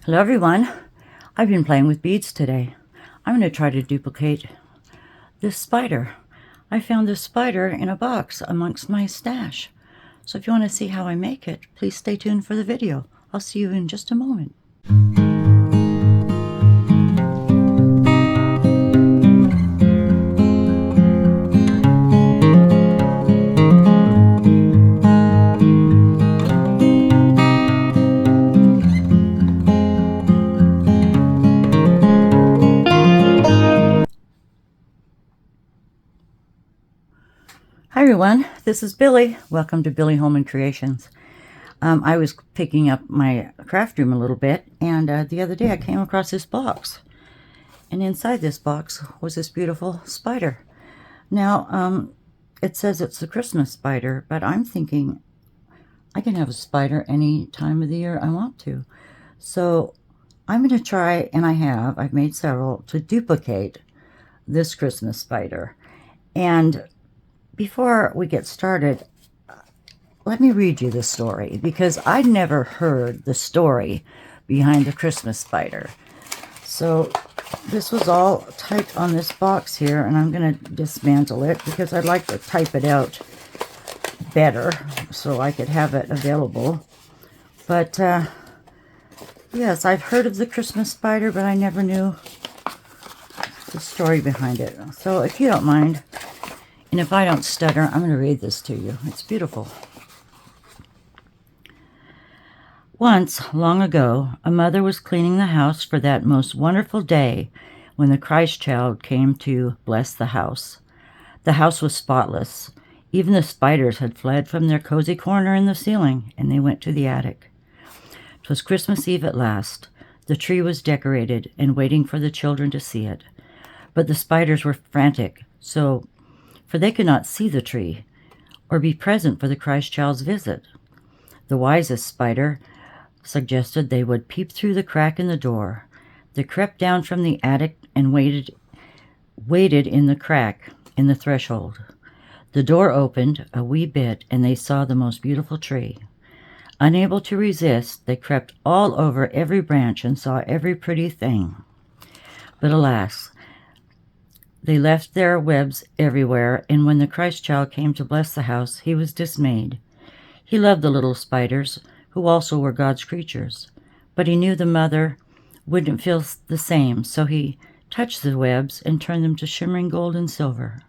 Hello everyone, I've been playing with beads today. I'm going to try to duplicate this spider. I found this spider in a box amongst my stash. So if you want to see how I make it, please stay tuned for the video. I'll see you in just a moment. Hi everyone, this is Billy. Welcome to Billy Holman Creations. I was picking up my craft room a little bit, and the other day I came across this box. And inside this box was this beautiful spider. Now, it says it's the Christmas spider, but I'm thinking I can have a spider any time of the year I want to. So I'm going to try, and I've made several, to duplicate this Christmas spider. And before we get started, let me read you the story, because I'd never heard the story behind the Christmas spider. So this was all typed on this box here, and I'm going to dismantle it because I'd like to type it out better so I could have it available. But yes, I've heard of the Christmas spider, but I never knew the story behind it. So if you don't mind, and if I don't stutter, I'm going to read this to you. It's beautiful. Once, long ago, a mother was cleaning the house for that most wonderful day when the Christ child came to bless the house. The house was spotless. Even the spiders had fled from their cozy corner in the ceiling, and they went to the attic. 'Twas Christmas Eve at last. The tree was decorated and waiting for the children to see it. But the spiders were frantic, for they could not see the tree or be present for the Christ child's visit. The wisest spider suggested they would peep through the crack in the door. They crept down from the attic and waited in the crack in the threshold. The door opened a wee bit, and they saw the most beautiful tree. Unable to resist, they crept all over every branch and saw every pretty thing. But alas, they left their webs everywhere, and when the Christ child came to bless the house, he was dismayed. He loved the little spiders, who also were God's creatures, but he knew the mother wouldn't feel the same, so he touched the webs and turned them to shimmering gold and silver.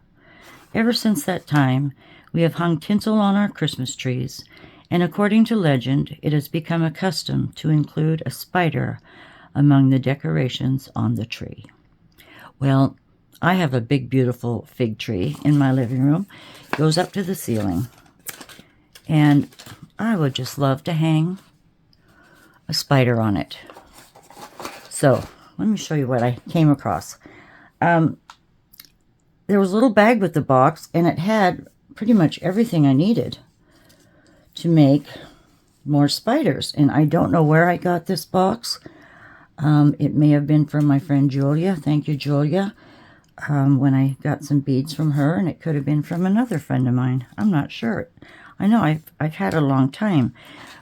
Ever since that time, we have hung tinsel on our Christmas trees, and according to legend, it has become a custom to include a spider among the decorations on the tree. Well, I have a big, beautiful fig tree in my living room. It goes up to the ceiling. And I would just love to hang a spider on it. So, let me show you what I came across. There was a little bag with the box, and it had pretty much everything I needed to make more spiders. And I don't know where I got this box. It may have been from my friend Julia. Thank you, Julia. When I got some beads from her, and it could have been from another friend of mine. I'm not sure. I know I've had a long time,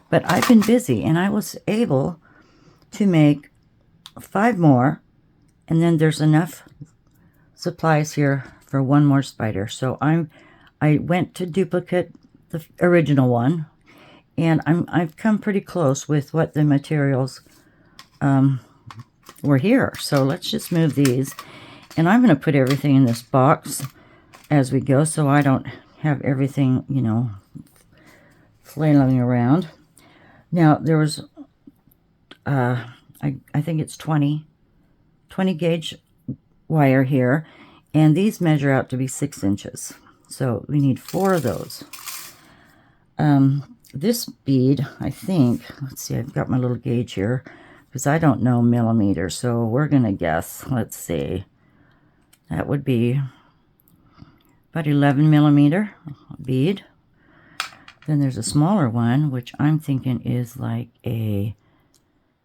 but I've been busy, and I was able to make 5 more, and then there's enough supplies here for 1 more spider. So I went to duplicate the original one, and I've come pretty close with what the materials were here. So let's just move these. And I'm going to put everything in this box as we go, so I don't have everything, flailing around. Now, there was, I think it's 20 gauge wire here, and these measure out to be 6 inches. So we need 4 of those. This bead, I think, let's see, I've got my little gauge here, because I don't know millimeters, so we're going to guess. Let's see. That would be about 11 millimeter bead. Then there's a smaller one, which I'm thinking is like a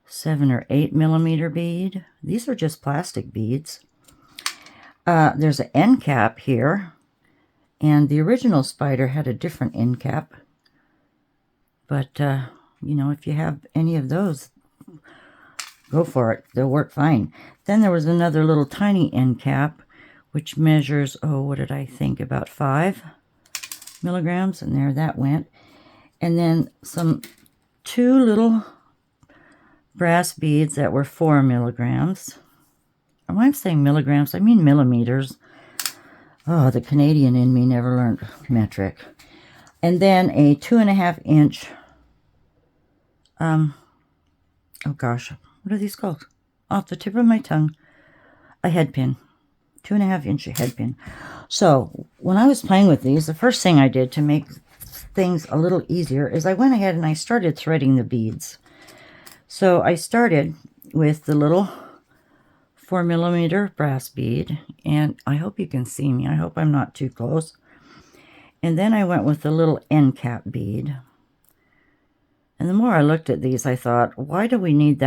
7 or 8 millimeter bead. These are just plastic beads. There's an end cap here, and the original spider had a different end cap. But, if you have any of those, go for it. They'll work fine. Then there was another little tiny end cap, which measures, oh, what did I think, about 5 milligrams, and there that went. And then two little brass beads that were 4 milligrams. When I'm saying milligrams, I mean millimeters. Oh, the Canadian in me never learned metric. And then a 2.5 inch, oh gosh, what are these called? Off the tip of my tongue. A head pin. 2.5 inch head pin. So when I was playing with these, the first thing I did to make things a little easier is I went ahead and I started threading the beads. So I started with the little 4 millimeter brass bead, and I hope you can see me. I hope I'm not too close. And then I went with the little end cap bead. And the more I looked at these, I thought, why do we need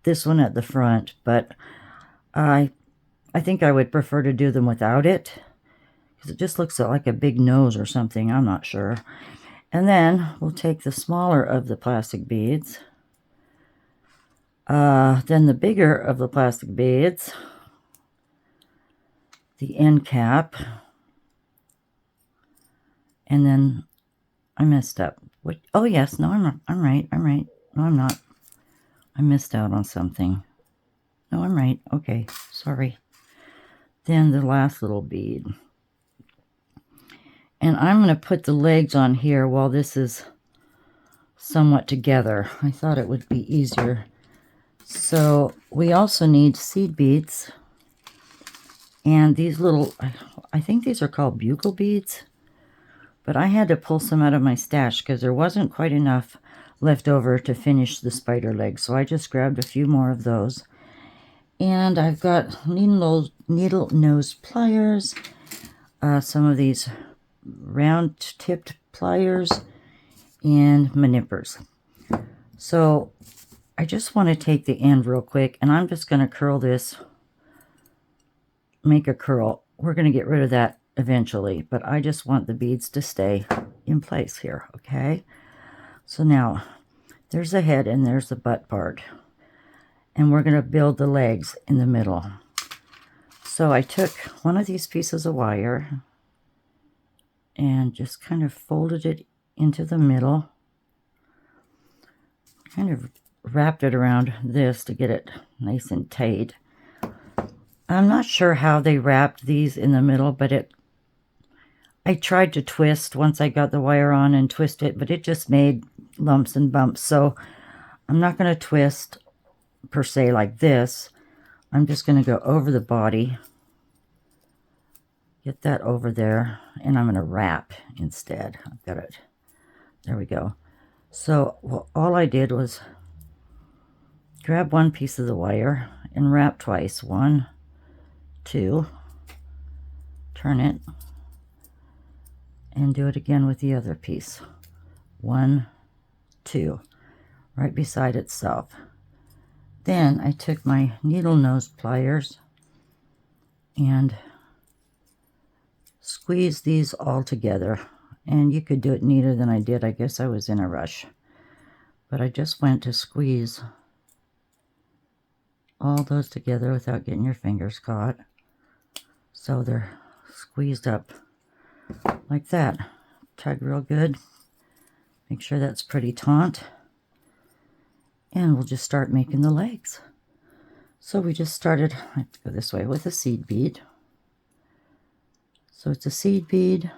this one at the front? But I think I would prefer to do them without it, because it just looks like a big nose or something. I'm not sure. And then we'll take the smaller of the plastic beads. Then the bigger of the plastic beads, the end cap, and then I messed up. What? Oh yes, no, I'm right. No, I'm not. I missed out on something. No, I'm right. Okay, sorry. Then the last little bead. And I'm going to put the legs on here while this is somewhat together. I thought it would be easier. So we also need seed beads. And these little, I think these are called bugle beads. But I had to pull some out of my stash because there wasn't quite enough left over to finish the spider legs. So I just grabbed a few more of those. And I've got needle nose pliers, some of these round-tipped pliers, and my nippers. So I just want to take the end real quick, and I'm just going to curl this, make a curl. We're going to get rid of that eventually, but I just want the beads to stay in place here, okay? So now, there's the head and there's the butt part. And we're going to build the legs in the middle. So I took one of these pieces of wire and just kind of folded it into the middle. Kind of wrapped it around this to get it nice and tight. I'm not sure how they wrapped these in the middle, but I tried to twist once I got the wire on and twist it, but it just made lumps and bumps. So I'm not going to twist per se like this. I'm just going to go over the body, get that over there, and I'm going to wrap instead. I've got it. There we go. So all I did was grab one piece of the wire and wrap twice. 1, 2, turn it, and do it again with the other piece. 1, 2, right beside itself. Then I took my needle nose pliers and squeezed these all together. And you could do it neater than I did. I guess I was in a rush. But I just went to squeeze all those together without getting your fingers caught. So they're squeezed up like that. Tug real good. Make sure that's pretty taut. And we'll just start making the legs. So we just started, I have to go this way, with a seed bead. So it's a seed bead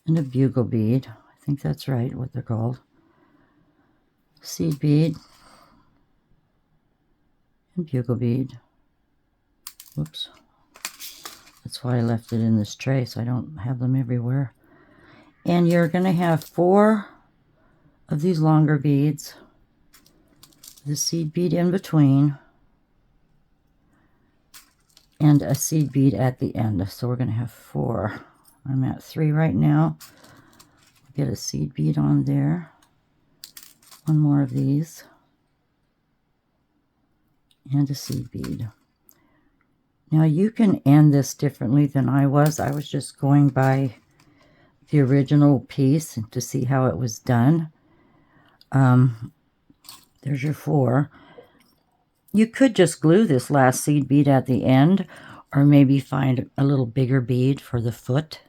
and a bugle bead. I think that's right, what they're called. Seed bead and bugle bead. Whoops. That's why I left it in this tray, so I don't have them everywhere. And you're going to have 4 of these longer beads, the seed bead in between, and a seed bead at the end. So we're going to have 4. I'm at 3 right now. Get a seed bead on there. 1 more of these. And a seed bead. Now you can end this differently than I was. I was just going by the original piece to see how it was done. There's your 4. You could just glue this last seed bead at the end, or maybe find a little bigger bead for the foot.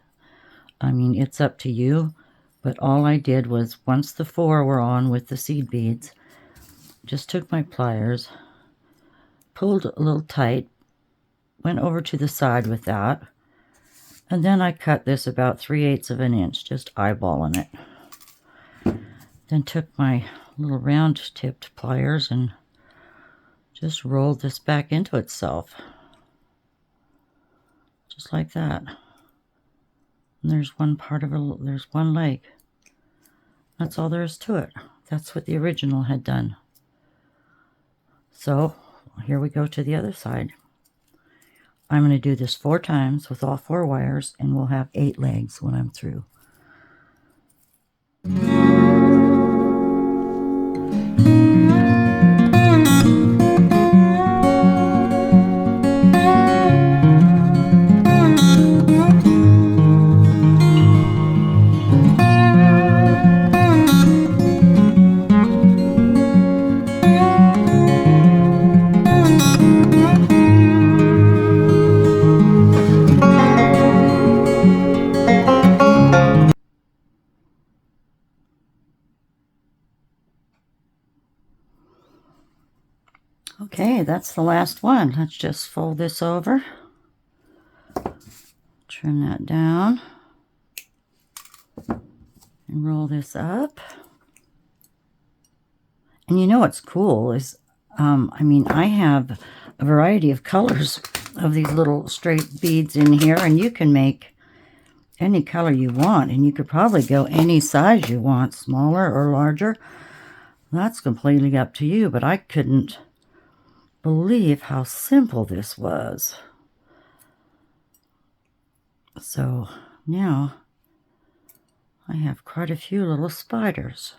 I mean, it's up to you, but all I did was, once the 4 were on with the seed beads, just took my pliers, pulled a little tight, went over to the side with that, and then I cut this about 3/8 of an inch, just eyeballing it. Then took my little round tipped pliers and just rolled this back into itself. Just like that. And there's one part of it, there's one leg. That's all there is to it. That's what the original had done. So here we go to the other side. I'm going to do this 4 times with all 4 wires, and we'll have 8 legs when I'm through. Okay, that's the last one. Let's just fold this over, turn that down, and roll this up. And you know what's cool is, I mean, I have a variety of colors of these little straight beads in here, and you can make any color you want, and you could probably go any size you want, smaller or larger. That's completely up to you, but I couldn't believe how simple this was. So now I have quite a few little spiders.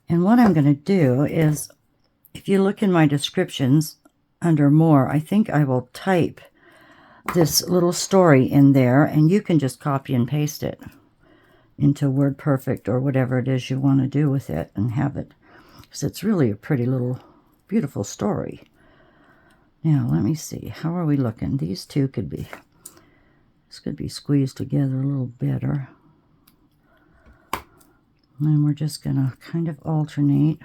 And what I'm going to do is, if you look in my descriptions under more, I think I will type this little story in there, and you can just copy and paste it into WordPerfect or whatever it is you want to do with it and have it. Because it's really a pretty little beautiful story. Now, let me see. How are we looking? These two could be, this could be squeezed together a little better. And we're just going to kind of alternate.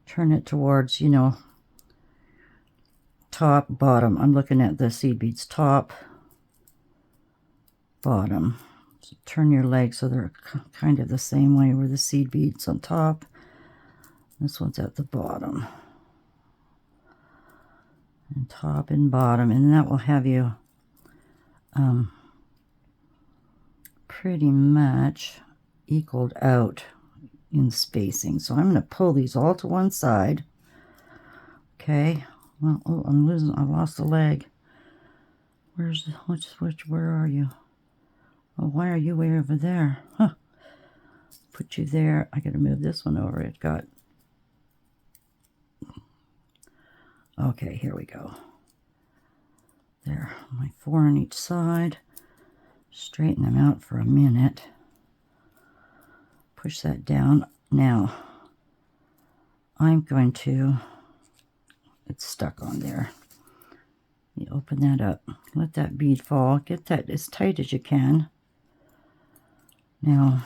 Turn it towards, you know, top, bottom. I'm looking at the seed beads. Top, bottom. So turn your legs so they're kind of the same way, where the seed beads on top. This one's at the bottom. And top and bottom. And that will have you pretty much equaled out in spacing. So I'm going to pull these all to one side. Okay. Well, oh, I lost a leg. Where are you? Oh, why are you way over there? Huh. Put you there. I got to move this one over. It got... Okay, here we go. There, my 4 on each side. Straighten them out for a minute. Push that down. Now, I'm going to... It's stuck on there. You open that up. Let that bead fall. Get that as tight as you can. Now,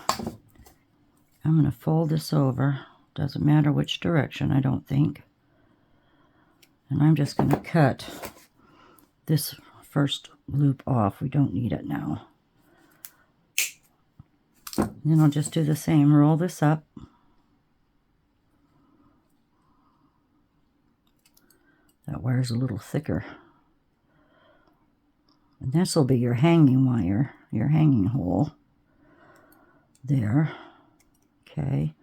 I'm going to fold this over. Doesn't matter which direction, I don't think. And I'm just going to cut this first loop off. We don't need it now. Then I'll just do the same. Roll this up. That wire's a little thicker. And this will be your hanging wire, your hanging hole. There. Okay.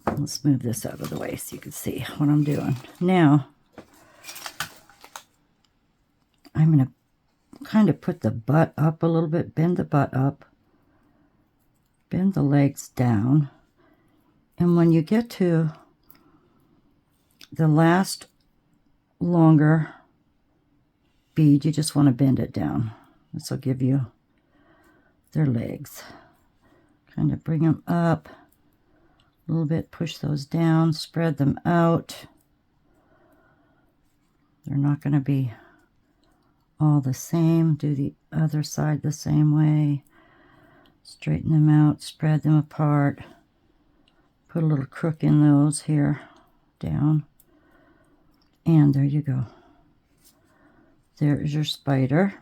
Let's move this out of the way so you can see what I'm doing. Now, I'm going to kind of put the butt up a little bit, bend the butt up, bend the legs down, and when you get to the last longer bead, you just want to bend it down. This will give you their legs. Kind of bring them up a little bit, push those down, spread them out. They're not going to be all the same. Do the other side the same way. Straighten them out, spread them apart. Put a little crook in those here, down. And there you go. There's your spider.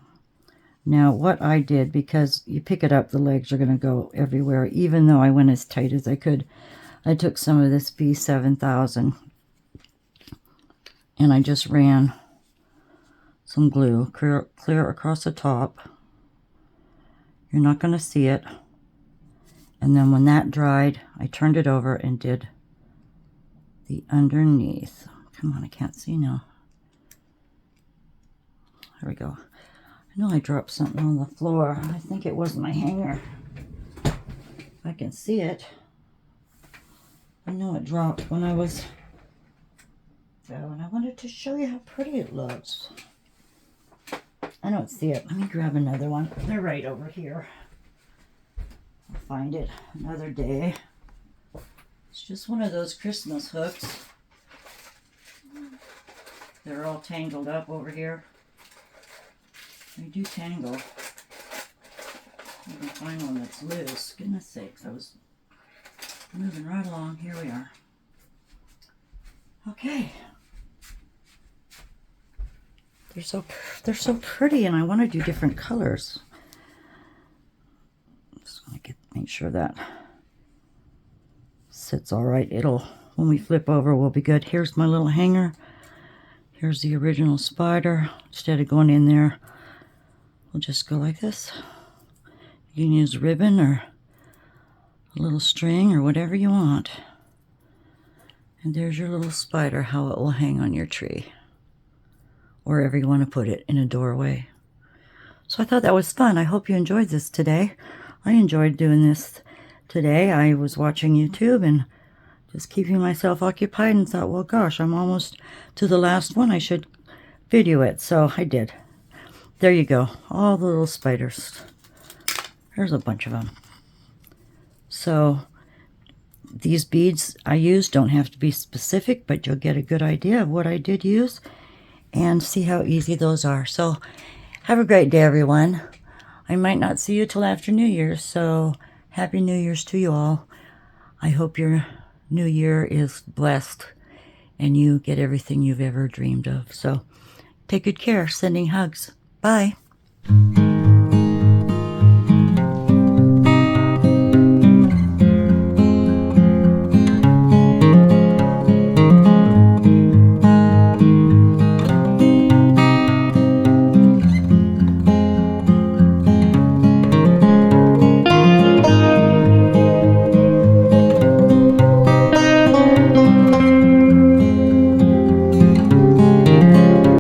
Now what I did, because you pick it up, the legs are going to go everywhere, even though I went as tight as I could, I took some of this B7000 and I just ran some glue clear across the top. You're not going to see it. And then when that dried, I turned it over and did the underneath. Come on, I can't see now. There we go. I know I dropped something on the floor. I think it was my hanger. I can see it. I know it dropped when I was... Oh, and I wanted to show you how pretty it looks. I don't see it. Let me grab another one. They're right over here. I'll find it another day. It's just one of those Christmas hooks. They're all tangled up over here. They do tangle. I can find one that's loose. Goodness sakes, I was moving right along. Here we are. Okay. They're so pretty, and I want to do different colors. Just want to make sure that sits all right. It'll, when we flip over, will be good. Here's my little hanger. Here's the original spider. Instead of going in there, we'll just go like this. You can use ribbon or a little string or whatever you want. And there's your little spider, how it will hang on your tree. Wherever you want to put it, in a doorway. So I thought that was fun. I hope you enjoyed this today. I enjoyed doing this today. I was watching YouTube and just keeping myself occupied and thought, well, gosh, I'm almost to the last one. I should video it. So I did. There you go. All the little spiders. There's a bunch of them. So these beads I use don't have to be specific, but you'll get a good idea of what I did use and see how easy those are. So have a great day, everyone. I might not see you till after New Year's, so Happy New Year's to you all. I hope your new year is blessed and you get everything you've ever dreamed of. So take good care. Sending hugs. Bye.